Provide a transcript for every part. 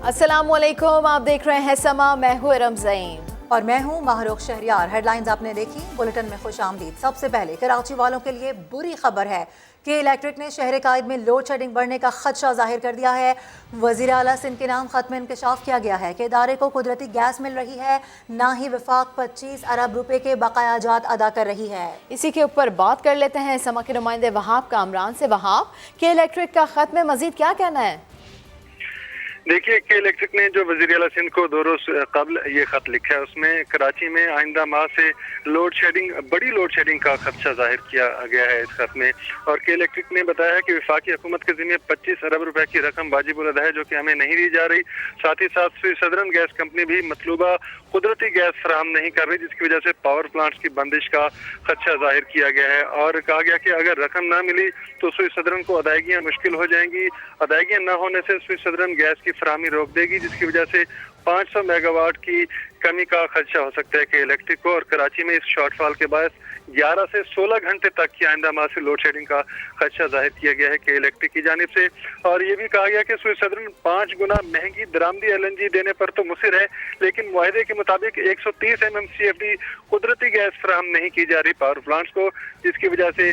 अस्सलाम वालेकुम, आप देख रहे हैं समा। मैं हूँ इरम ज़ईन और मैं हूँ माहरुख शहरियार। हेडलाइंस आपने देखी, बुलेटिन में खुश आमदीद। सबसे पहले कराची वालों के लिए बुरी खबर है कि इलेक्ट्रिक ने शहर कायद में लोड शेडिंग बढ़ने का खदशा जाहिर कर दिया है। वज़ीर आला सिंध के नाम खत में इंकशाफ किया गया है कि इदारे को कुदरती गैस मिल रही है, ना ही वफाक 25 अरब रुपए के बकायाजात अदा कर रही है। इसी के ऊपर बात कर लेते हैं समा के नुमाइंदे वहाब कामरान से। वहाब, कि इलेक्ट्रिक का खत में मजीद क्या कहना है? देखिए कि इलेक्ट्रिक ने जो वज़ीर आला सिंध को 2 रोज कबल ये खत लिखा है, उसमें कराची में आइंदा माह से बड़ी लोड शेडिंग का खदशा जाहिर किया गया है इस खत में। और के इलेक्ट्रिक ने बताया है कि वफाकी हुकूमत के ज़िम्मे 25 अरब रुपए की रकम वाजिबुल अदा है, जो कि हमें नहीं दी जा रही। साथ ही साथ सदरन गैस कंपनी भी मतलूबा कुदरती गैस फराहम नहीं कर रही, जिसकी वजह से पावर प्लांट्स की बंदिश का खदशा जाहिर किया गया है। और कहा गया कि अगर रकम ना मिली तो सुई सदरन को अदायगियाँ मुश्किल हो जाएंगी। अदायगियाँ न होने से सुई सदरन गैस की फराहमी रोक देगी, जिसकी वजह से 500 मेगावाट की कमी का खदशा हो सकता है कि इलेक्ट्रिक को। और कराची में इस शॉर्टफॉल के बायस 11 से 16 घंटे तक की आइंदा माह से लोड शेडिंग का खदशा जाहिर किया गया है कि इलेक्ट्रिक की जानिब से। और ये भी कहा गया कि सुई सदरन 5 गुना महंगी दरामदी LNG देने पर तो मुसिर है, लेकिन मुआहदे के मुताबिक 130 MMCFD कुदरती गैस फराहम नहीं की जा रही पावर प्लांट्स को, जिसकी वजह से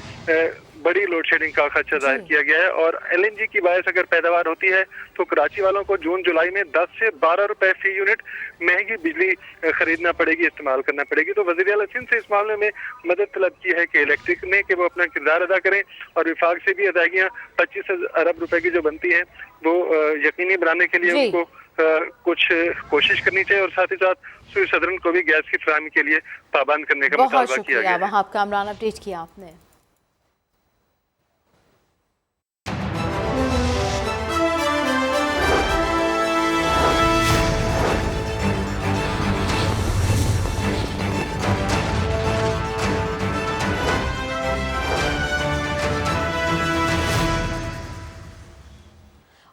बड़ी लोड शेडिंग का खदशा जाहिर किया गया है। और LNG की बायस अगर पैदावार होती है तो कराची वालों को जून जुलाई में 10 से 12 रुपए फी यूनिट महंगी बिजली खरीदना पड़ेगी, इस्तेमाल करना पड़ेगी। तो वज़ीर आला सिंध से इस मामले में मदद तलब की है कि इलेक्ट्रिक ने कि वो अपना किरदार अदा करें और विफाक से भी अदायगियाँ 25 अरब रुपए की जो बनती हैं वो यकीनी बनाने के लिए उनको कुछ कोशिश करनी चाहिए। और साथ ही साथ सुई सदरन को भी गैस की फराहमी के लिए पाबंद करने का मुतालबा किया गया है। वहाब कामरान, अपडेट किया आपने।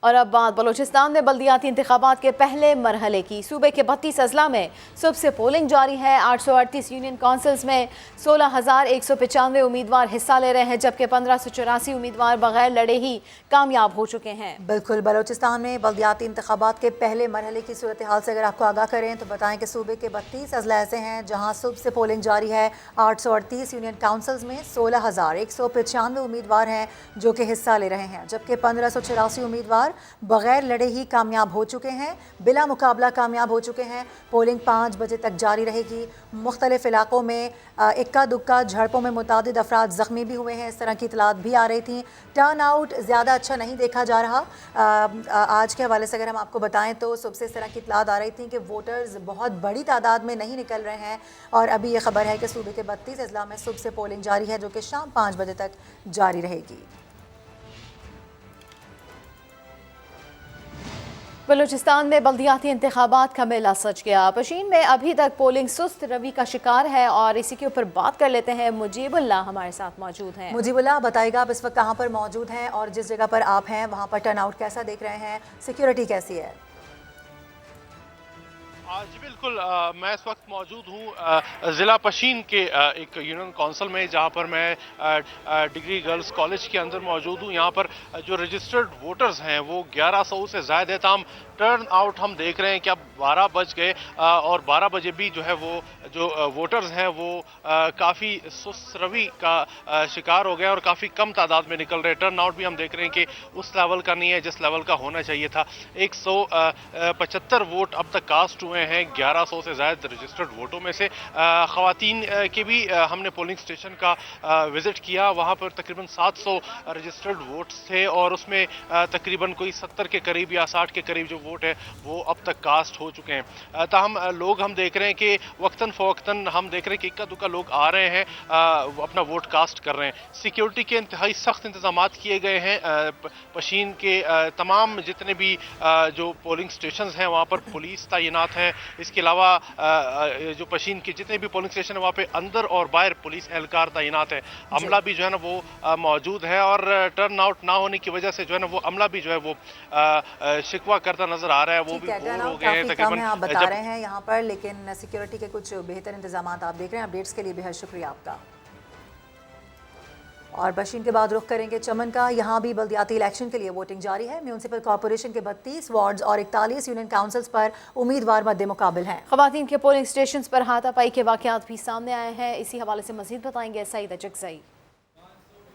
और अब बात बलूचिस्तान में बल्दियाती इंतखाबात के पहले मरहले की। सूबे के 32 अजला में सुबह से पोलिंग जारी है। 838 यूनियन काउंसिल्स में 16,195 उम्मीदवार हिस्सा ले रहे हैं, जबकि 1584 उम्मीदवार बगैर लड़े ही कामयाब हो चुके हैं। बिल्कुल, बलूचिस्तान में बल्दियाती इंतखाबात के पहले मरहले की सूरत हाल से अगर आपको आगाह करें तो बताएं कि सूबे के 32 अजला ऐसे हैं जहाँ सुबह से पोलिंग जारी है। 838 यूनियन काउंसिल्स में 16,195 उम्मीदवार हैं जो कि हिस्सा ले रहे हैं, जबकि 1584 उम्मीदवार बगैर लड़े ही कामयाब हो चुके हैं, बिला मुकाबला कामयाब हो चुके हैं। पोलिंग 5 बजे तक जारी रहेगी। मुख्तलिफ इलाकों में इक्का दुक्का झड़पों में मुतादिद अफराद ज़ख्मी भी हुए हैं, इस तरह की इतलात भी आ रही थी। टर्न आउट ज़्यादा अच्छा नहीं देखा जा रहा। आज के हवाले से अगर हम आपको बताएं तो सुबह से इस तरह की इतलात आ रही थी कि वोटर्स बहुत बड़ी तादाद में नहीं निकल रहे हैं। और अभी ये खबर है कि सूबे के 32 अजला में सुबह से पोलिंग जारी है, जो कि शाम 5 बजे तक जारी रहेगी। बलूचिस्तान में बल्दियाती इंतखाबात का मेला सज गया। पशीन में अभी तक पोलिंग सुस्त रवि का शिकार है और इसी के ऊपर बात कर लेते हैं। मुजीबुल्लाह हमारे साथ मौजूद हैं। मुजीबुल्लाह, बताइएगा आप इस वक्त कहाँ पर मौजूद हैं और जिस जगह पर आप हैं वहाँ पर टर्न आउट कैसा देख रहे हैं, सिक्योरिटी कैसी है? जी बिल्कुल, मैं इस वक्त मौजूद हूँ ज़िला पशीन के एक यूनियन काउंसिल में, जहाँ पर मैं डिग्री गर्ल्स कॉलेज के अंदर मौजूद हूँ। यहाँ पर जो रजिस्टर्ड वोटर्स हैं वो 1100 से ज़्यादा है। ताम टर्न आउट हम देख रहे हैं कि अब 12 बज गए और 12 बजे भी जो है वो जो वोटर्स हैं वो काफ़ी सुस्त रवि का शिकार हो गए और काफ़ी कम तादाद में निकल रहे हैं। टर्न आउट भी हम देख रहे हैं कि उस लेवल का नहीं है जिस लेवल का होना चाहिए था। 175 वोट अब तक कास्ट हुए हैं 1100 से ज़्यादा रजिस्टर्ड वोटों में से। ख़वातीन के भी हमने पोलिंग स्टेशन का विज़िट किया, वहाँ पर तकरीबन 700 रजिस्टर्ड वोट्स थे और उसमें तकरीबन कोई 70 के करीब या 60 के करीब जो वोट है वो अब तक कास्ट हो चुके हैं। ताहम लोग हम देख रहे हैं कि वक्तन फ़वक्तन हम देख रहे हैं कि इक्का दुक्का लोग आ रहे हैं, अपना वोट कास्ट कर रहे हैं। सिक्योरिटी के इंतहाई सख्त इंतजाम किए गए हैं। पशीन के तमाम जितने भी जो पोलिंग स्टेशन हैं वहाँ पर पुलिस तैनात है। इसके अलावा जो पशीन के जितने भी पोलिंग स्टेशन है वहाँ पे अंदर और बाहर पुलिस एहलकार तैनात है। अमला भी जो है ना वो मौजूद है और टर्न आउट ना होने की वजह से जो है ना वो अमला भी जो है वो शिकवा करता नजर आ रहा है। वो भी बोर हो गए हैं तकरीबन। आप बता रहे हैं यहाँ पर, लेकिन सिक्योरिटी के कुछ बेहतर इंतजाम आप देख रहे हैं। अपडेट्स के लिए बेहद शुक्रिया आपका। اور बशीन के बाद रुख करेंगे चमन का। यहाँ भी बल्दियाती इलेक्शन के लिए वोटिंग जारी है। म्यूनसिपल कॉरपोरेशन के 32 वार्ड्स और 41 यूनियन काउंसिल्स पर उम्मीदवार मद्दे मुकाबिल हैं। खवातीन के पोलिंग स्टेशन पर हाथापाई के वाक़यात भी सामने आए हैं। इसी हवाले से मज़ीद बताएंगे सईद अजगज़ई।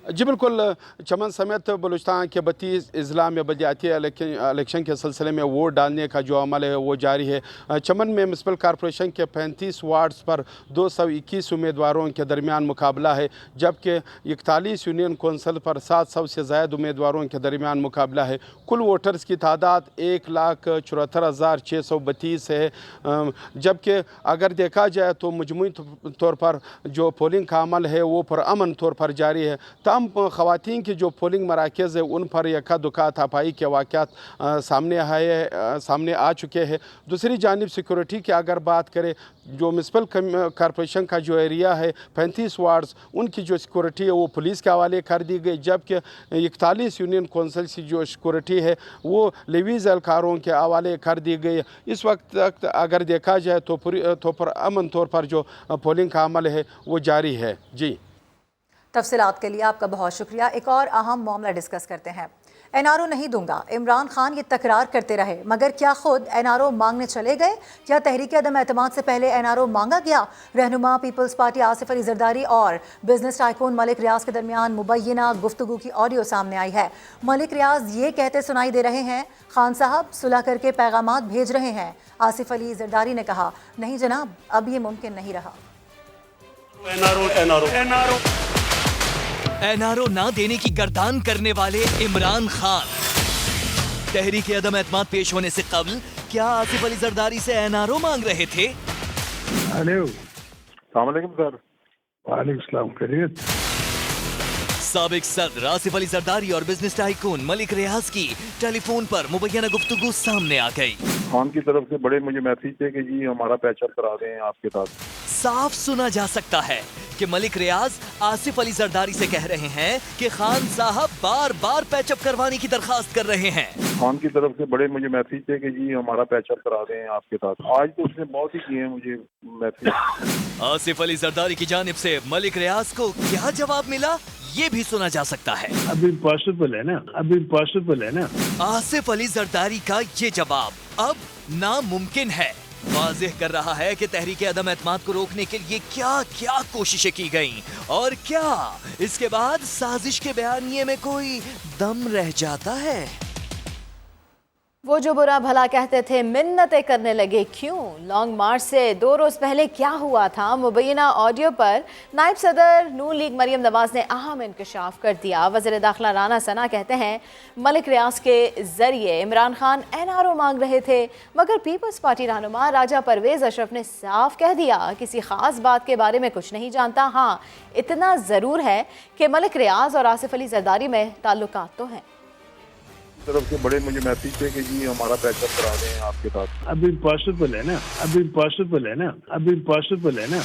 जी बिल्कुल, चमन समेत बलूचिस्तान के 32 अजला में बल्दियाती इलेक्शन के सिलसिले में वोट डालने का जो अमल है वो जारी है। चमन में म्यूनसिपल कॉरपोरेशन के 35 वार्ड्स पर 221 उम्मीदवारों के दरमियान मुकाबला है, जबकि 41 यूनियन कौंसिल पर 700 से ज़ायद उम्मीदवारों के दरमियान मुकाबला है। कुल वोटर्स की तादाद 1,74,632 है, जबकि अगर देखा जाए तो मजमूई तौर पर जो पोलिंग का अमल है वो पुरअमन तौर पर जारी है। ख़वातीन की जो पोलिंग मराकज़ है उन पर यका दुका हाथापाई के वाक़यात सामने आ चुके हैं। दूसरी जानिब सिक्योरिटी की अगर बात करें, जो म्यूनसिपल कॉरपोरेशन का जो एरिया है 35 वार्ड्स, उनकी जो सिक्योरिटी है वो पुलिस के हवाले कर दी गई, जबकि 41 यूनियन कौंसिल की जो सिक्योरिटी है वो लेवीज़ एहलकारों के हवाले कर दी गई। इस वक्त तक अगर देखा जाए तो पुरअमन तौर पर जो पोलिंग का अमल है वो जारी है। जी, तफसीलात के लिए आपका बहुत शुक्रिया। एक और अहम मामला डिस्कस करते हैं। एनआरओ नहीं दूंगा, इमरान खान ये तकरार करते रहे, मगर क्या खुद एनआरओ मांगने चले गए? क्या तहरीक अदम एतमाद से पहले एनआरओ मांगा गया? रहनुमा पीपल्स पार्टी आसिफ अली जरदारी और बिजनेस टाइकून मलिक रियाज के दरमियान मुबैना गुफ्तगू की ऑडियो सामने आई है। मलिक रियाज ये कहते सुनाई दे रहे हैं, खान साहब सुलह करके पैगामात भेज रहे हैं। आसिफ अली जरदारी ने कहा, नहीं जनाब, अब ये मुमकिन नहीं रहा। एनआरओ ना देने की गर्दान करने वाले इमरान खान, तहरीक अदम एतमाद पेश होने से कबल क्या आसिफ अली जरदारी से एनआरओ मांग रहे थे? हेलो, अस्सलाम वालेकुम सर। वालेकुम सलाम, खैरियत? साबिक सदर आसिफ अली जरदारी और बिजनेस टाइकून मलिक रियाज की टेलीफोन पर मुबैना गुफ्तगू सामने आ गई। खान की तरफ से बड़े मुझे मैसेज थे कि जी हमारा पैचअप करा दें आपके साथ। साफ सुना जा सकता है कि मलिक रियाज आसिफ अली जरदारी से कह रहे हैं कि खान साहब बार बार पैचअप करवाने की दरखास्त कर रहे हैं। खान की तरफ से बड़े मुझे मैसेज थे कि जी हमारा पैचअप करा दें आपके साथ। आज तो उसने बहुत ही किए हैं मुझे मैसेज। आसिफ अली जरदारी की जानिब से मलिक रियाज को क्या जवाब मिला, ये भी सुना जा सकता है। अभी पॉसिबल है ना। आसिफ अली जरदारी का ये जवाब अब नामुमकिन है, वाज़ेह कर रहा है कि तहरीक अदम एतमाद को रोकने के लिए क्या क्या कोशिशें की गईं और क्या इसके बाद साजिश के बयानिए में कोई दम रह जाता है। वो जो बुरा भला कहते थे मिन्नतें करने लगे क्यों? लॉन्ग मार्च से 2 रोज़ पहले क्या हुआ था? मुबैना ऑडियो पर नायब सदर नून लीग मरियम नवाज ने अहम इंकशाफ कर दिया। वज़ीर दाखिला राना सना कहते हैं मलिक रियाज के जरिए इमरान खान एनआरओ मांग रहे थे, मगर पीपल्स पार्टी रहनुमा राजा परवेज अशरफ ने साफ कह दिया किसी ख़ास बात के बारे में कुछ नहीं जानता। हाँ, इतना ज़रूर है कि मलिक रियाज और आसिफ अली जरदारी में ताल्लुकात तो हैं। तरफ से बड़े मुझे मैसेज थे कि जी हमारा पैचअप करा दें आपके साथ। अभी पॉसिबल है ना।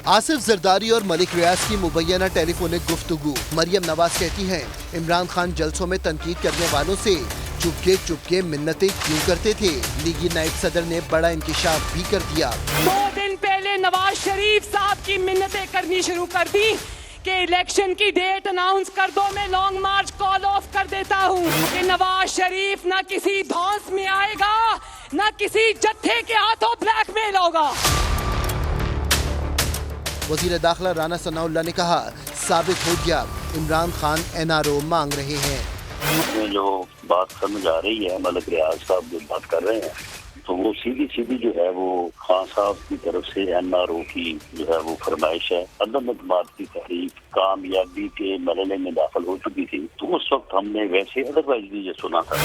आसिफ जरदारी और मलिक रियाज की मुबैना टेलीफोनिक गुफ्तगू। मरियम नवाज कहती हैं इमरान खान जलसों में तनकीद करने वालों से चुपके मिन्नतें क्यों करते थे। लीगी नायब सदर ने बड़ा इंकिशाफ भी कर दिया। 2 दिन पहले नवाज शरीफ साहब की मिन्नतें करनी शुरू कर दी कि इलेक्शन की डेट अनाउंस कर दो, मैं लॉन्ग मार्च कॉल ऑफ कर देता हूँ कि नवाज शरीफ ना किसी धौंस में आएगा, ना किसी जत्थे के हाथों ब्लैकमेल होगा। वजीर दाखिला राना सनाउल्लाह ने कहा साबित हो गया इमरान खान एनआरओ मांग रहे हैं। उसमें जो बात समझ आ रही है, मलिक रियाज साहब जो बात कर रहे हैं तो वो सीधी जो है वो खान साहब की तरफ से एनआरओ की जो है वो फरमाइश है। अदम एतमाद की तहरीक कामयाबी के मरहले में दाखिल हो चुकी थी, तो उस वक्त हमने वैसे अदरवाइज भी ये सुना था।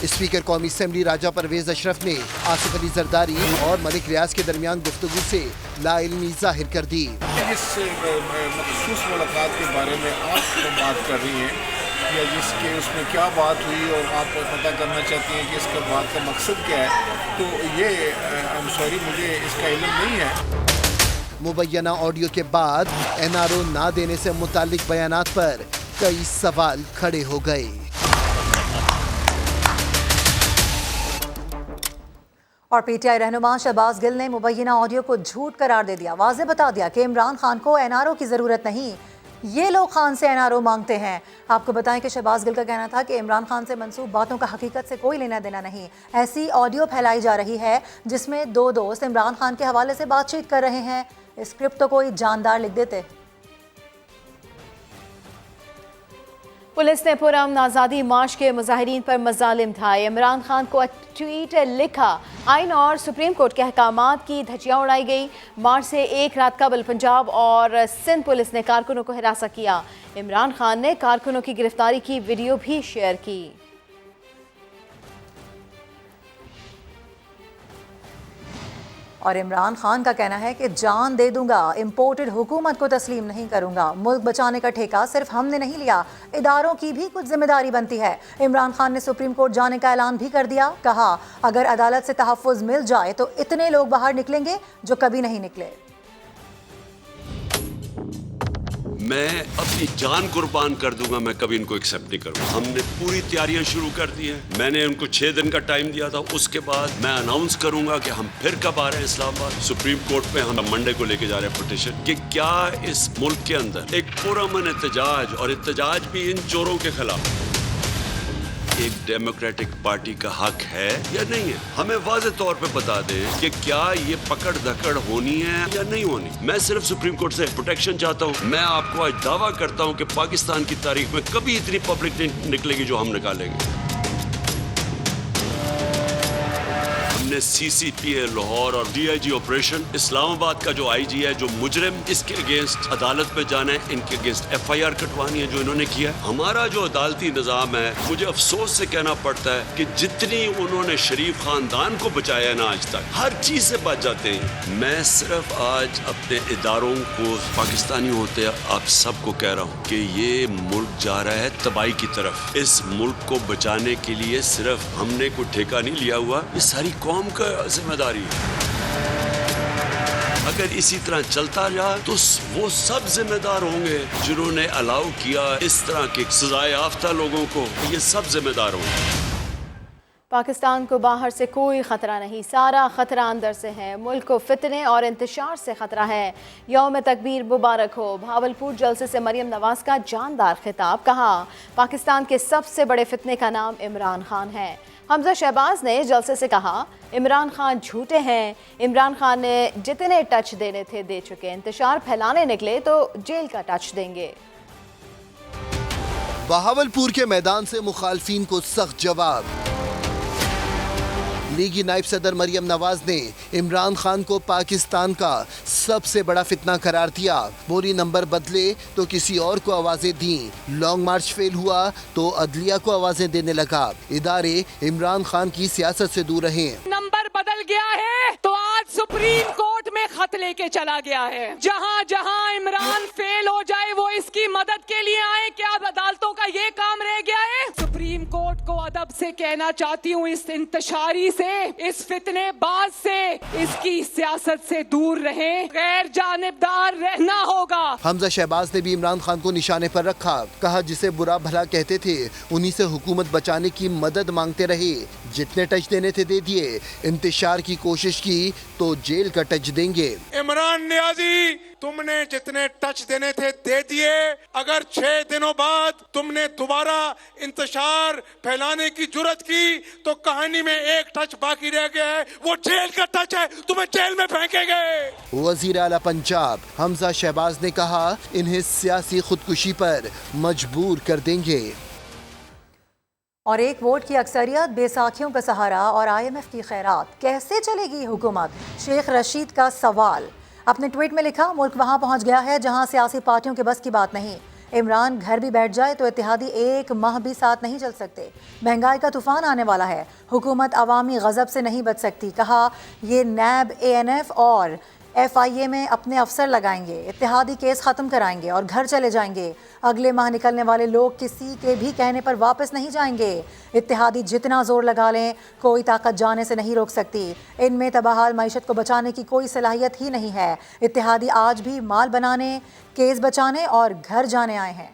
स्पीकर कौमी असेंबली राजा परवेज अशरफ ने आसिफ अली जरदारी और मलिक रियाज के दरमियान गुफ्तगू से लाइल्मी जाहिर कर दी। इस मखसूस मुलाकात के बारे में आप बात कर रही हैं या जिसके उसमें क्या बात हुई और आप पता करना चाहती हैं कि इसका बात का मकसद क्या है, तो ये आई एम सॉरी, मुझे इसका इल्म नहीं है। मुबैना ऑडियो के बाद एनआरओ ना देने से मुतालिक बयानात पर कई सवाल खड़े हो गए। اور پی ٹی آئی رہنما شہباز گل نے مبینہ آڈیو کو جھوٹ قرار دے دیا، واضح بتا دیا کہ عمران خان کو این آر او کی ضرورت نہیں، یہ لوگ خان سے این آر او مانگتے ہیں۔ آپ کو بتائیں کہ شہباز گل کا کہنا تھا کہ عمران خان سے منسوب باتوں کا حقیقت سے کوئی لینا دینا نہیں۔ ایسی آڈیو پھیلائی جا رہی ہے جس میں دو دوست عمران خان کے حوالے سے بات چیت کر رہے ہیں، اسکرپٹ تو کوئی جاندار لکھ دیتے۔ پولیس نے پرامن آزادی مارچ کے مظاہرین پر مظالم ڈھائے، عمران خان کو ٹویٹ لکھا، آئین اور سپریم کورٹ کے احکامات کی دھجیاں اڑائی گئی۔ مارچ سے ایک رات قبل پنجاب اور سندھ پولیس نے کارکنوں کو ہراساں کیا، عمران خان نے کارکنوں کی گرفتاری کی ویڈیو بھی شیئر کی۔ اور عمران خان کا کہنا ہے کہ جان دے دوں گا، امپورٹڈ حکومت کو تسلیم نہیں کروں گا، ملک بچانے کا ٹھیکہ صرف ہم نے نہیں لیا، اداروں کی بھی کچھ ذمہ داری بنتی ہے۔ عمران خان نے سپریم کورٹ جانے کا اعلان بھی کر دیا، کہا اگر عدالت سے تحفظ مل جائے تو اتنے لوگ باہر نکلیں گے جو کبھی نہیں نکلے۔ میں اپنی جان قربان کر دوں گا، میں کبھی ان کو ایکسیپٹ نہیں کروں گا۔ ہم نے پوری تیاریاں شروع کر دی ہیں، میں نے ان کو 6 دن کا ٹائم دیا تھا، اس کے بعد میں اناؤنس کروں گا کہ ہم پھر کب آ رہے ہیں اسلام آباد۔ سپریم کورٹ میں ہم منڈے کو لے کے جا رہے ہیں پٹیشن کہ کیا اس ملک کے اندر ایک پرامن احتجاج، اور احتجاج بھی ان چوروں کے خلاف، ایک ڈیموکریٹک پارٹی کا حق ہے یا نہیں ہے؟ ہمیں واضح طور پہ بتا دیں کہ کیا یہ پکڑ دھکڑ ہونی ہے یا نہیں ہونی۔ میں صرف سپریم کورٹ سے پروٹیکشن چاہتا ہوں۔ میں آپ کو آج دعویٰ کرتا ہوں کہ پاکستان کی تاریخ میں کبھی اتنی پبلک نہیں نکلے گی جو ہم نکالیں گے۔ ہم نے سی سی پی اے لاہور اور ڈی آئی جی آپریشن اسلام آباد کا جو آئی جی ہے، جو مجرم، اس کے اگینسٹ عدالت پہ جانا ہے، ان کے اگینسٹ ایف آئی آر کٹوانی ہے جو انہوں نے کیا۔ ہمارا جو عدالتی نظام ہے، مجھے افسوس سے کہنا پڑتا ہے کہ جتنی انہوں نے شریف خاندان کو بچایا ہے نا آج تک، ہر چیز سے بچ جاتے ہیں۔ میں صرف آج اپنے اداروں کو، پاکستانی ہوتے آپ سب کو کہہ رہا ہوں کہ یہ ملک جا رہا ہے تباہی کی طرف۔ اس ملک کو بچانے کے لیے صرف ہم نے کوئی ٹھیکہ نہیں لیا ہوا، یہ ساری قوم کا ذمہ داری ہے۔ اگر اسی طرح چلتا رہا تو وہ سب ذمہ دار ہوں گے جنہوں نے الاؤ کیا اس طرح کے سزائے یافتہ لوگوں کو، یہ سب ذمہ دار ہوں گے۔ پاکستان کو باہر سے کوئی خطرہ نہیں، سارا خطرہ اندر سے ہے، ملک کو فتنے اور انتشار سے خطرہ ہے۔ یوم تکبیر مبارک ہو۔ بھاولپور جلسے سے مریم نواز کا جاندار خطاب، کہا پاکستان کے سب سے بڑے فتنے کا نام عمران خان ہے۔ حمزہ شہباز نے جلسے سے کہا عمران خان جھوٹے ہیں، عمران خان نے جتنے ٹچ دینے تھے دے چکے، انتشار پھیلانے نکلے تو جیل کا ٹچ دیں گے۔ بہاولپور کے میدان سے مخالفین کو سخت جواب۔ لیگی نائب صدر مریم نواز نے عمران خان کو پاکستان کا سب سے بڑا فتنہ قرار دیا، بولی نمبر بدلے تو کسی اور کو آوازیں دیں، لانگ مارچ فیل ہوا تو عدلیہ کو آوازیں دینے لگا، ادارے عمران خان کی سیاست سے دور رہیں۔ نمبر بدل گیا ہے تو آج سپریم کورٹ میں خط لے کے چلا گیا ہے، جہاں جہاں عمران فیل ہو جائے وہ اس کی مدد کے لیے آئے۔ کیا عدالتوں کا یہ کام رہ گیا ہے؟ سپریم کورٹ کو ادب سے کہنا چاہتی ہوں، اس انتشاری سے، اس فتنے باز سے، اس کی سیاست سے دور رہیں، غیر جانبدار رہنا ہوگا۔ حمزہ شہباز نے بھی عمران خان کو نشانے پر رکھا، کہا جسے برا بھلا کہتے تھے انہی سے حکومت بچانے کی مدد مانگتے رہے، جتنے ٹچ دینے تھے دے دیے، انتشار کی کوشش کی تو جیل کا ٹچ دیں گے۔ عمران نیازی، تم نے جتنے ٹچ دینے تھے دے دیے، اگر 6 دنوں بعد تم نے دوبارہ انتشار پھیلانے کی جرت کی تو کہانی میں ایک ٹچ باقی رہ گیا ہے، وہ جیل کا ٹچ ہے، تمہیں جیل میں پھینکیں گے۔ وزیر اعلیٰ پنجاب حمزہ شہباز نے کہا انہیں سیاسی خودکشی پر مجبور کر دیں گے۔ اور ایک ووٹ کی اکثریت، بے ساکھیوں کا سہارا اور آئی ایم ایف کی خیرات، کیسے چلے گی حکومت؟ شیخ رشید کا سوال۔ اپنے ٹویٹ میں لکھا ملک وہاں پہنچ گیا ہے جہاں سیاسی پارٹیوں کے بس کی بات نہیں، عمران گھر بھی بیٹھ جائے تو اتحادی ایک ماہ بھی ساتھ نہیں چل سکتے، مہنگائی کا طوفان آنے والا ہے، حکومت عوامی غضب سے نہیں بچ سکتی، کہا یہ نیب، اے این ایف اور ایف آئی اے میں اپنے افسر لگائیں گے، اتحادی کیس ختم کرائیں گے اور گھر چلے جائیں گے، اگلے ماہ نکلنے والے لوگ کسی کے بھی کہنے پر واپس نہیں جائیں گے، اتحادی جتنا زور لگا لیں کوئی طاقت جانے سے نہیں روک سکتی، ان میں تباہال معیشت کو بچانے کی کوئی صلاحیت ہی نہیں ہے، اتحادی آج بھی مال بنانے، کیس بچانے اور گھر جانے آئے ہیں۔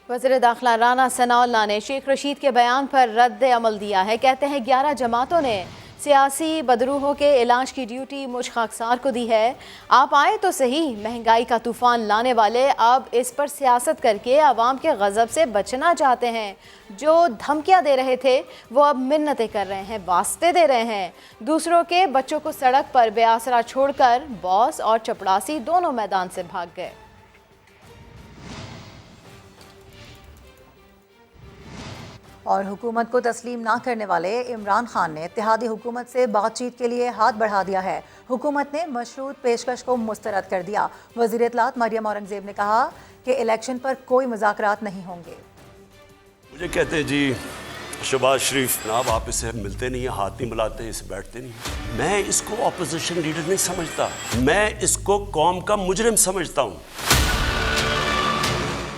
वज़ीर दाखिला राना सनाउल्लाह ने शेख रशीद के बयान पर रद्द अमल दिया है। कहते हैं 11 जमातों ने सियासी बदरूहों के इलाज की ड्यूटी मुझ खाकसार को दी है। आप आए तो सही, महंगाई का तूफ़ान लाने वाले अब इस पर सियासत करके आवाम के गज़ब से बचना चाहते हैं। जो धमकियां दे रहे थे वो अब मिन्नतें कर रहे हैं, वास्ते दे रहे हैं। दूसरों के बच्चों को सड़क पर बेआसरा छोड़कर बॉस और चपड़ासी दोनों मैदान से भाग गए। और हुकूमत को तस्लीम ना करने वाले इमरान खान ने इत्तेहादी हुकूमत से बातचीत के लिए हाथ बढ़ा दिया है। हुकूमत ने मशरूत पेशकश को मुस्तरद कर दिया। वज़ीर इत्तलात मरियम औरंगज़ेब ने कहा कि इलेक्शन पर कोई मुज़ाकरात नहीं होंगे। मुझे कहते हैं जी शहबाज शरीफ जनाब आप इससे मिलते नहीं हैं, हाथ नहीं मिलाते, इससे बैठते नहीं। मैं इसको अपोजिशन लीडर नहीं समझता, मैं इसको कौम का मुजरिम समझता हूँ।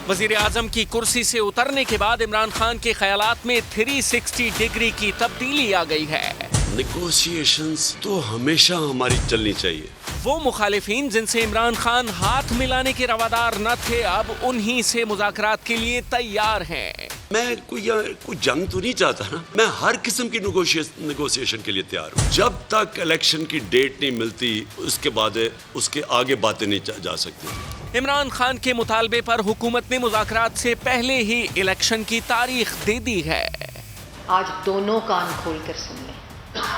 वजीर आजम की कुर्सी से उतरने के बाद इमरान खान के ख्यालात में 360 डिग्री की तब्दीली आ गई है। नेगोशिएशंस तो हमेशा हमारी चलनी चाहिए। वो मुखालिफिन जिनसे इमरान खान हाथ मिलाने के रवादार न थे अब उन्हीं से मुज़ाकरात के लिए तैयार हैं। मैं कोई जंग तो नहीं चाहता ना, मैं हर किस्म की नेगोशिएशन के लिए तैयार हूँ। जब तक इलेक्शन की डेट नहीं मिलती उसके बाद उसके आगे बातें नहीं जा सकती। इमरान खान के मुतालबे पर हुकूमत ने मुज़ाकरात से पहले ही इलेक्शन की तारीख दे दी है। आज दोनों कान खोल कर सुन लें,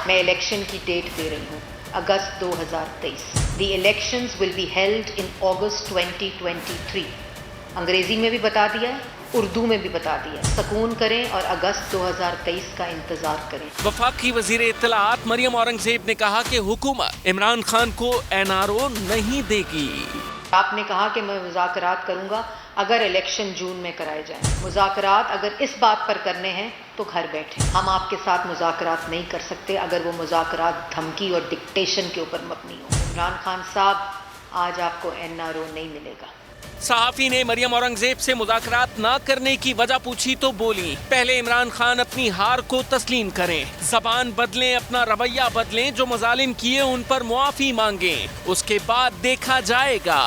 मैं इलेक्शन की डेट दे रही हूँ, अगस्त 2023। The elections will be held in August 2023। अंग्रेजी में भी बता दिया है, उर्दू में भी बता दिया। सकून करें और अगस्त 2023 का इंतजार करें। वफाकी वजीर इत्तलात मरियम औरंगजेब ने कहा कि हुकूमत इमरान खान को NRO नहीं देगी। आपने कहा कि मैं मुज़ाकरात करूंगा अगर इलेक्शन जून में कराए जाएं। मुज़ाकरात अगर इस बात पर करने हैं तो घर बैठे। हम आपके साथ मुज़ाकरात नहीं कर सकते अगर वो मुज़ाकरात धमकी और डिक्टेशन के ऊपर मबनी हो। इमरान खान साहब, आज आपको NRO नहीं मिलेगा। सहाफ़ी ने मरियम औरंगजेब से मुज़ाकरात ना करने की वजह पूछी तो बोली, पहले इमरान खान अपनी हार को तस्लीम करें, ज़बान बदलें, अपना रवैया बदलें, जो मज़ालिम किए उन पर मुआफ़ी मांगें, उसके बाद देखा जाएगा।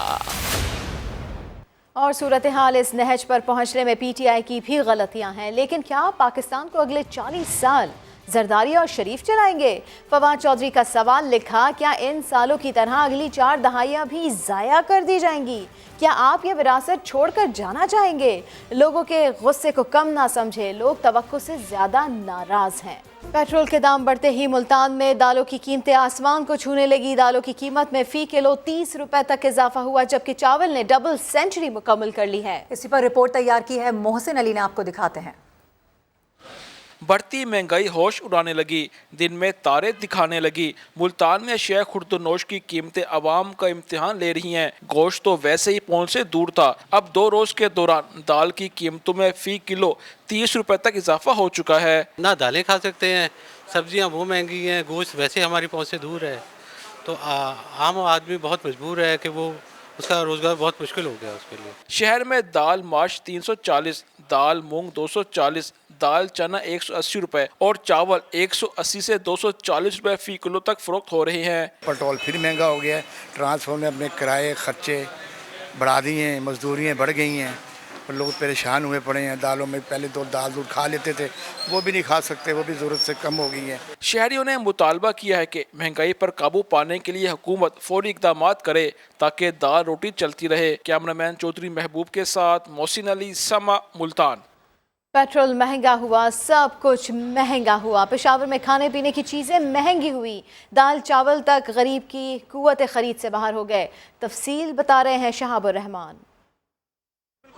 और सूरत हाल इस नहज पर पहुंचने में PTI की भी गलतियां हैं, लेकिन क्या पाकिस्तान को अगले 40 साल जरदारी और शरीफ चलाएंगे? फवाद चौधरी का सवाल लिखा, क्या इन सालों की तरह अगली 4 दहाइयां भी ज़ाया कर दी जाएंगी? क्या आप ये विरासत छोड़कर जाना चाहेंगे? लोगों के गुस्से को कम ना समझे, लोग तवक्को से ज़्यादा नाराज़ हैं। पेट्रोल के दाम बढ़ते ही मुल्तान में दालों की कीमतें आसमान को छूने लगी। दालों की कीमत में फ़ी किलो 30 रुपए तक इजाफा हुआ, जबकि चावल ने डबल सेंचुरी मुकम्मल कर ली है। इसी पर रिपोर्ट तैयार की है मोहसिन अली ने, आपको दिखाते हैं। बढ़ती महंगाई होश उड़ाने लगी, दिन में तारे दिखाने लगी। मुल्तान में अशिया खुर्दनोश की कीमतें आवाम का इम्तिहान ले रही हैं। गोश्त तो वैसे ही पहुँच से दूर था। अब 2 रोज़ के दौरान दाल की कीमतों में फ़ी किलो 30 रुपए तक इजाफा हो चुका है। ना दालें खा सकते हैं, सब्जियां वो महंगी हैं, गोश्त वैसे हमारी पहुँच से दूर है, तो आम आदमी बहुत मजबूर है कि वो उसका रोज़गार बहुत मुश्किल हो गया उसके लिए। शहर में दाल माश 340, दाल मूंग 240, दाल चना 180 रुपए और चावल 180 से 240 रुपए फ़ी किलो तक फरोख्त हो रहे हैं। पेट्रोल फिर महंगा हो गया है, ट्रांसपोर्ट ने अपने किराए खर्चे बढ़ा दिए हैं, मजदूरियाँ बढ़ गई हैं, लोग परेशान हुए पड़े हैं। दालों में पहले तो दाल दूध खा लेते थे, वो भी नहीं खा सकते, वो भी ज़रूरत से कम हो गई है। शहरियों ने मुतालबा किया है कि महंगाई पर काबू पाने के लिए हुकूमत फौरी इक़दाम करे ताकि दाल रोटी चलती रहे। कैमरामैन चौधरी महबूब के साथ मोहसिन अली, समा, मुल्तान। पेट्रोल महंगा हुआ, सब कुछ महंगा हुआ। पेशावर में खाने पीने की चीज़ें महंगी हुई, दाल चावल तक गरीब की कुव्वत ख़रीद से बाहर हो गए। तफसील बता रहे हैं शहाबुर रहमान।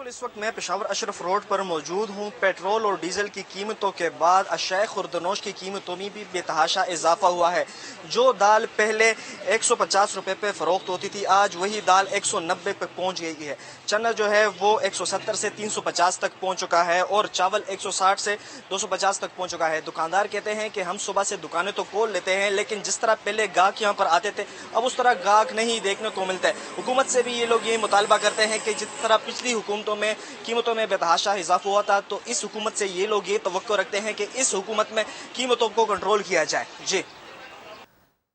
इस वक्त मैं पेशावर अशरफ रोड पर मौजूद हूँ। पेट्रोल और डीजल की कीमतों के बाद अशिया खुर्दनोश की कीमतों में भी बेतहाशा इजाफा हुआ है। जो दाल पहले 150 रुपए पे फरोख्त होती थी, आज वही दाल 190 पे पहुँच गई है। चना जो है वो 170 से 350 तक पहुँच चुका है और चावल 160 से 250 तक पहुँच चुका है। दुकानदार कहते हैं कि हम सुबह से दुकानें तो खोल लेते हैं, लेकिन जिस तरह पहले गाहक यहाँ पर आते थे अब उस तरह गाहक नहीं देखने को मिलता है। हुकूमत से भी ये लोग ये मुतालबा करते हैं कि जिस तरह पिछली हुकूमतों में कीमतों में बेतहाशा इजाफा हुआ था, तो इस हुकूमत से ये लोग ये तवक्को रखते हैं कि इस हुकूमत में कीमतों को कंट्रोल किया जाए। जी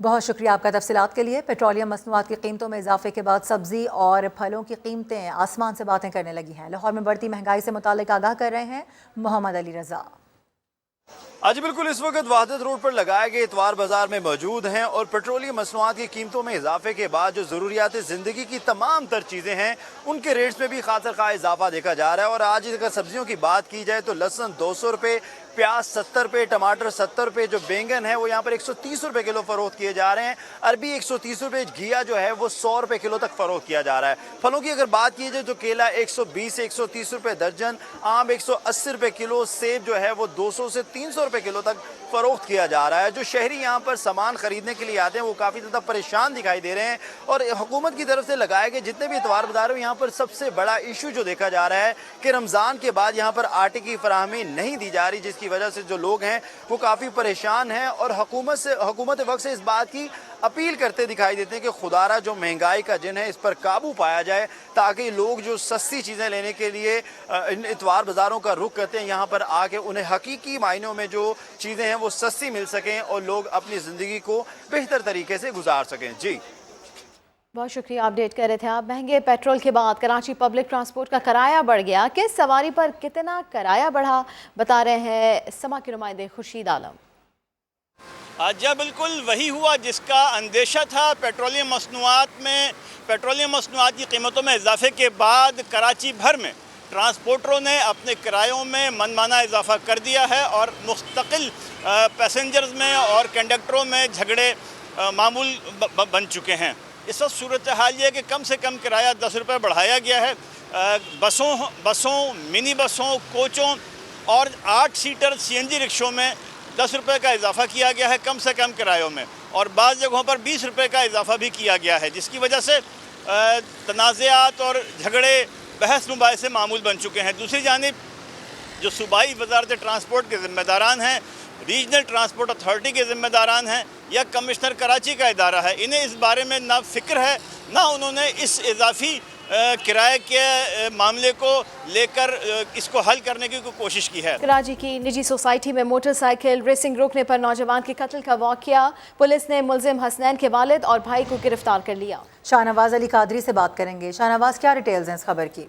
बहुत शुक्रिया आपका तफसीलात के लिए। पेट्रोलियम मसनूआत की कीमतों में इजाफे के बाद सब्जी और फलों की कीमतें आसमान से बातें करने लगी हैं। लाहौर में बढ़ती महंगाई से मुतालिक आगाह कर रहे हैं मोहम्मद अली रजा। आज बिल्कुल इस वक्त वाहदत रोड पर लगाए गए इतवार बाजार में मौजूद हैं और पेट्रोलियम मसनूआत की कीमतों में इजाफे के बाद जो ज़रूरियात ज़िंदगी की तमाम तर चीज़ें हैं उनके रेट्स में भी खासा खा इजाफा देखा जा रहा है। और आज अगर सब्जियों की बात की जाए तो लहसुन 200 रुपये, प्याज 70 रुपये, टमाटर 70 रुपये, जो बैंगन है वो यहाँ पर 130 रुपये किलो फरोख्त किए जा रहे हैं। अरबी 130 रुपये, घिया जो है वो 100 रुपये किलो तक फरोख्त किया जा रहा है। फलों की अगर बात की जाए तो केला 120 से 130 रुपये दर्जन, आम 180 रुपये किलो, सेब जो है वो 200 से 300 रुपये किलो तक फरोख्त किया जा रहा है। जो शहरी यहाँ पर सामान खरीदने के लिए आते हैं वो काफ़ी ज़्यादा परेशान दिखाई दे रहे हैं। और हुकूमत की तरफ से लगाए गए जितने भी इतवार बाजार हैं यहाँ पर सबसे बड़ा इशू जो देखा जा रहा है कि रमज़ान के बाद यहाँ पर आटे की फराहमी नहीं दी जा रही, जिसकी वजह से जो लोग हैं वो काफ़ी परेशान हैं और हुकूमत वक्त से इस बात की अपील करते दिखाई देते हैं कि खुदारा जो महंगाई का जिन है इस पर काबू पाया जाए, ताकि लोग जो सस्ती चीज़ें लेने के लिए इन इतवार बाज़ारों का रुख करते हैं यहाँ पर आके उन्हें हकीकी मायनों में जो चीज़ें हैं वो सस्ती मिल सकें और लोग अपनी ज़िंदगी को बेहतर तरीके से गुजार सकें। जी बहुत शुक्रिया, अपडेट कर रहे थे आप। महंगे पेट्रोल के बाद कराची पब्लिक ट्रांसपोर्ट का किराया बढ़ गया। किस सवारी पर कितना किराया बढ़ा, बता रहे हैं समा के नुमाइंदे खुर्शीद आलम। जी बिल्कुल वही हुआ जिसका अंदेशा था। पेट्रोलियम मसनूआत की कीमतों में इजाफे के बाद कराची भर में ट्रांसपोर्टरों ने अपने किरायों में मनमाना इजाफा कर दिया है और मुस्तकिल पैसेंजर्स में और कंडक्टरों में झगड़े मामूल बन चुके हैं। इस वक्त सूरत हाल ये है कि कम से कम किराया 10 रुपये बढ़ाया गया है। बसों, मिनी बसों, कोचों और 8 सीटर CNG रिक्शों में 10 रुपये का इजाफा किया गया है कम से कम किरायों में, और बाज़ जगहों पर 20 रुपये का इजाफा भी किया गया है, जिसकी वजह से तनाज़ात और झगड़े बहस मुबाहिसे मामूल बन चुके हैं। दूसरी जानिब जो सूबाई वज़ारत ट्रांसपोर्ट के ज़िम्मेदारान हैं, रीजनल ट्रांसपोर्ट अथॉरिटी के ज़िम्मेदारान हैं या कमिश्नर कराची का इदारा है, इन्हें इस बारे में ना फ़िक्र है ना उन्होंने इस इजाफी किराए के मामले को लेकर इसको हल करने की कोशिश की है। कराची की निजी सोसाइटी में मोटरसाइकिल रेसिंग रोकने पर नौजवान के कत्ल का वाक़या, पुलिस ने मुलजिम हसनैन के वालिद और भाई को गिरफ्तार कर लिया। शाहनवाज अली कादरी से बात करेंगे। शाहनवाज, क्या डिटेल्स हैं इस खबर की?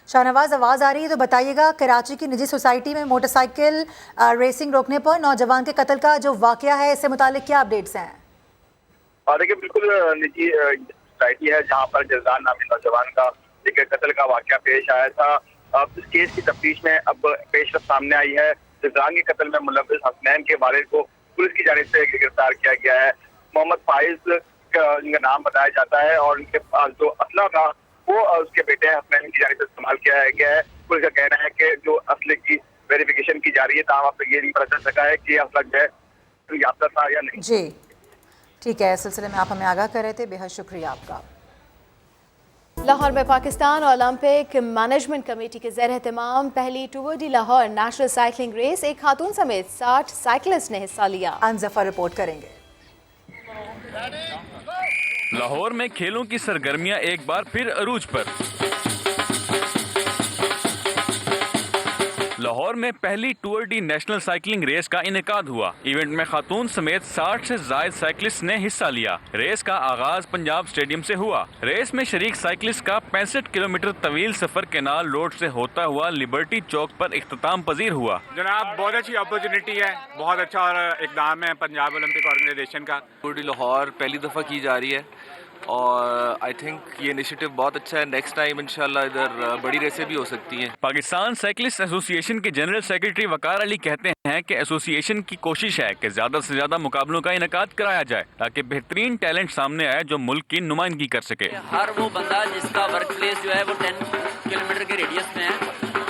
शाहनवाज, आवाज़ आ रही है तो बताइएगा। कराची की निजी सोसाइटी में मोटरसाइकिल रेसिंग रोकने पर नौजवान के कत्ल का जो वाक़या है, इससे मुतालिक क्या अपडेट्स हैं? देखिए, बिल्कुल निजी सोसाइटी है जहाँ पर जज़ान नामी नौजवान का एक कत्ल का वाक़या पेश आया था। अब इस केस की तफ्तीश में अब पेशरफ सामने आई है। जज़ान के कत्ल में मुलव्विस हसनैन के वालिद को पुलिस की जानिब से गिरफ्तार किया गया है। मोहम्मद फाइज इनका नाम बताया जाता है और इनके पास जो असला था वो उसके बेटे हसनैन की जानिब से इस्तेमाल किया गया है। पुलिस का कहना है कि जो असले की वेरिफिकेशन की जा रही है, ताहम अब तक ये नहीं पता चल सका है कि असला जो है याफ्ता था या नहीं। जी ठीक है, इस सिलसिले में आप हमें आगाह कर रहे थे, बेहद शुक्रिया आपका। लाहौर में पाकिस्तान ओलंपिक मैनेजमेंट कमेटी के ज़ेर एहतमाम पहली tour de Lahore national cycling race, एक खातून समेत 60 साइकिलिस्ट ने हिस्सा लिया। अनजफर रिपोर्ट करेंगे। लाहौर में खेलों की सरगर्मियां एक बार फिर अरूज पर। लाहौर में पहली tour de national cycling race का इनेकाद हुआ। इवेंट में खातून समेत 60 से ज़ायद साइकिलिस्ट ने हिस्सा लिया। रेस का आगाज पंजाब स्टेडियम से हुआ। रेस में शरीक साइकिलिस्ट का 65 किलोमीटर तवील सफर केनाल रोड से होता हुआ लिबर्टी चौक पर इख्तिताम पजीर हुआ। जनाब, बहुत अच्छी अपॉर्चुनिटी है, बहुत अच्छा इक़दाम है पंजाब ओलंपिक ऑर्गेनाइजेशन का। टूर डी लाहौर पहली दफ़ा की जा रही है और आई थिंक ये इनिशिएटिव बहुत अच्छा है। नेक्स्ट टाइम इंशाल्लाह इधर बड़ी रेसें भी हो सकती हैं। पाकिस्तान साइकिलिस्ट एसोसिएशन के जनरल सेक्रेटरी वकार अली कहते हैं कि एसोसिएशन की कोशिश है कि ज्यादा से ज्यादा मुकाबलों का इनेकाद कराया जाए ताकि बेहतरीन टैलेंट सामने आए जो मुल्क की नुमाइंदगी कर सके। हर वो बंदा जिसका वर्क प्लेस जो है वो 10 किलोमीटर के रेडियस में है,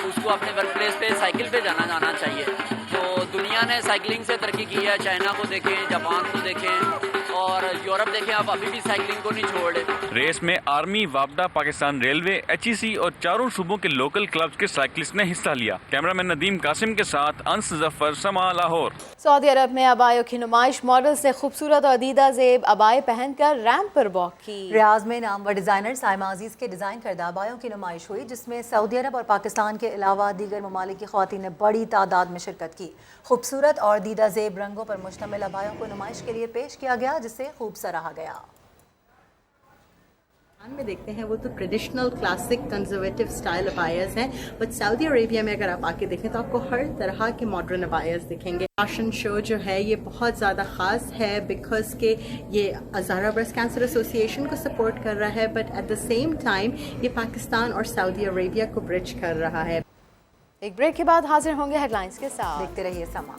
उसको अपने वर्क प्लेस पे साइकिल पे जाना चाहिए। तो दुनिया ने साइकिलिंग से तरक्की की है, चाइना को देखें, जापान को देखें और यूरोप देखें आप, अभी भी साइकिलिंग को नहीं छोड़ रहे। रेस में आर्मी, वापडा, पाकिस्तान रेलवे, HEC और चारों सूबों के लोकल क्लब्स के साइकिलिस्ट ने हिस्सा लिया। कैमरामैन नदीम कासिम के साथ अंस जफर, समा, लाहौर। सऊदी अरब में अबायों की नुमाइश, मॉडल्स ने खूबसूरत और दीदा जेब अबाए पहनकर रैंप पर वॉक की। रियाज में नामवर डिजाइनर साइमा अजीज के डिजाइन करदा अबायों की नुमाइश हुई, जिसमें सऊदी अरब और पाकिस्तान के अलावा दीगर ममालिक की ख़वातीन ने बड़ी तादाद में शिरकत की। खूबसूरत और दीदा जेब रंगों पर मुश्तमिल अबायों को नुमाइश के लिए पेश किया गया, जिसे खूब सराहा गया। में देखते हैं वो तो ट्रेडिशनल क्लासिक कंजर्वेटिव स्टाइल अबायर्स हैं, बट सऊदी अरेबिया में अगर आप आके देखें तो आपको हर तरह के मॉडर्न अबायर्स दिखेंगे। फैशन शो जो है ये बहुत ज़्यादा ख़ास है बिकॉज के ये अज़ारा ब्रेस्ट कैंसर एसोसिएशन को सपोर्ट कर रहा है, but at the same time ये पाकिस्तान और सऊदी अरेबिया को ब्रिज कर रहा है। एक ब्रेक के बाद हाजिर होंगे हेडलाइंस के साथ। देखते रहिए समा।